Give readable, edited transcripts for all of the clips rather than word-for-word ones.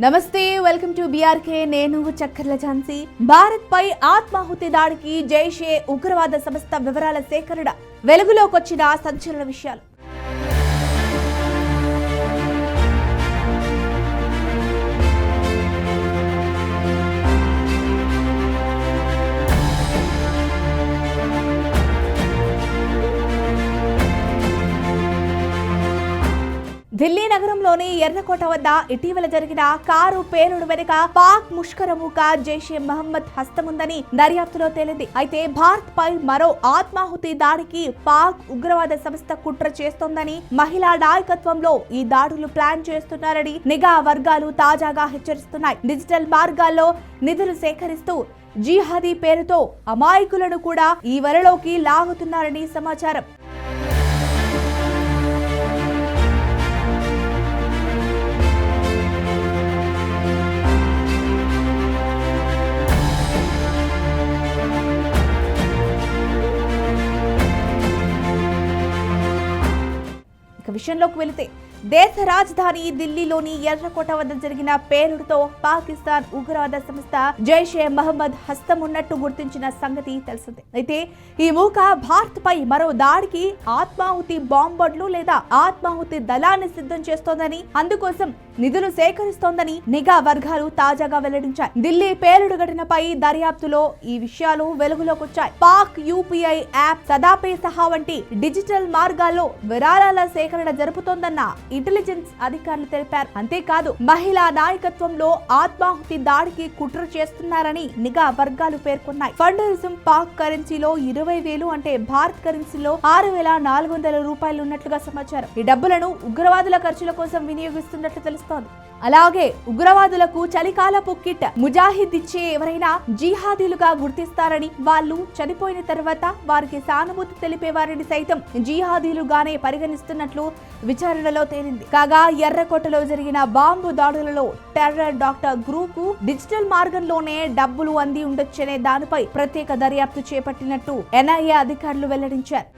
నమస్తే, welcome to BRK. నేను చక్కర్ల ఝాన్సీ. భారత్ పై ఆత్మాహుతి దాడికి జైషే ఉగ్రవాద సంస్థ వివరాల సేకరణ వెలుగులోకొచ్చిన సంచలన విషయాలు. ఢిల్లీ నగరంలోని ఎర్రకోట వద్ద ఇటీవల జరిగిన కారు పేలుడు వెనుక పాక్ ముష్కరముక జైషే మహమ్మద్ హస్తముందని దర్యాప్తులో తేలింది. అయితే భారత్ పై మరో ఆత్మాహుతి దాడికి పాక్ ఉగ్రవాద సంస్థ కుట్ర చేస్తోందని, మహిళా నాయకత్వంలో ఈ దాడులు ప్లాన్ చేస్తున్నారని నిఘా వర్గాలు తాజాగా హెచ్చరిస్తున్నాయి. డిజిటల్ మార్గాల్లో నిధులు సేకరిస్తూ జిహాదీ పేరుతో అమాయకులను కూడా ఈ వరలోకి లాగుతున్నారని సమాచారం. విషయంలోకి వెళితే, దేశ రాజధాని ఢిల్లీలోని ఎర్రకోట వద్ద జరిగిన పేలుడుతో పాకిస్తాన్ ఉగ్రవాద సంస్థ జైషే మహమ్మద్ హస్తం ఉన్నట్టు గుర్తించిన సంగతి తెలిసిందే. అయితే ఈ మూక భారత్ పై మరో దాడికి ఆత్మాహుతి బాంబర్లు లేదా ఆత్మాహుతి దళాన్ని సిద్ధం చేస్తోందని, అందుకోసం నిధులు సేకరిస్తోందని నిఘా వర్గాలు తాజాగా వెల్లడించాయి. ఢిల్లీ పేలుడు ఘటనపై దర్యాప్తులో ఈ విషయాలు వెలుగులోకొచ్చాయి. పాక్ యూపీఐ యాప్ సదాపే సహా వంటి డిజిటల్ మార్గాల్లో విరాళాల సేకరణ జరుపుతోందన్న ఇంటెలిజెన్స్ అధికారులు తెలిపారు. అంతేకాదు, మహిళా నాయకత్వంలో ఆత్మాహుతి దాడికి కుట్ర చేస్తున్నారని నిఘా వర్గాలు పేర్కొన్నాయి. ఫండరిజం పాక్ కరెన్సీలో 20,000 అంటే భారత్ కరెన్సీలో 6,400 రూపాయలు ఉన్నట్లుగా సమాచారం. ఈ డబ్బులను ఉగ్రవాదుల ఖర్చుల కోసం వినియోగిస్తున్నట్లు తెలుస్తోంది. అలాగే ఉగ్రవాదులకు చలికాలపు కిట్ ముజాహిద్ ఇచ్చే ఎవరైనా జిహాదీలుగా గుర్తిస్తారని, వాళ్ళు చనిపోయిన తర్వాత వారికి సానుభూతి తెలిపే వారిని సైతం జిహాదీలుగానే పరిగణిస్తున్నట్లు విచారణలో తేలింది. కాగా ఎర్రకోటలో జరిగిన బాంబు దాడులలో టెర్రర్ డాక్టర్ గ్రూప్ డిజిటల్ మార్గంలోనే డబ్బులు అంది ఉండొచ్చనే దానిపై ప్రత్యేక దర్యాప్తు చేపట్టినట్టు ఎన్ఐఏ అధికారులు వెల్లడించారు.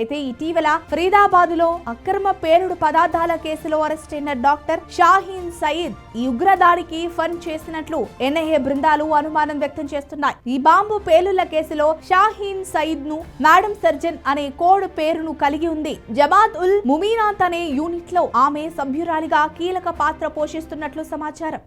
అయితే ఇటీవల ఫరీదాబాద్ లో అక్రమ పేలుడు పదార్థాల కేసులో అరెస్ట్ అయిన డాక్టర్ షాహీన్ సయీద్ ఈ ఉగ్రదాడికి ఫండ్ చేసినట్లు ఎన్ఐఏ బృందాలు అనుమానం వ్యక్తం చేస్తున్నాయి. ఈ బాంబు పేలుళ్ల కేసులో షాహీన్ సయీద్ ను మేడం సర్జన్ అనే కోడ్ పేరును కలిగి ఉంది. జమాత్ ఉల్ ముమీనాత్ అనే యూనిట్ లో ఆమె సభ్యురాలిగా కీలక పాత్ర పోషిస్తున్నట్లు సమాచారం.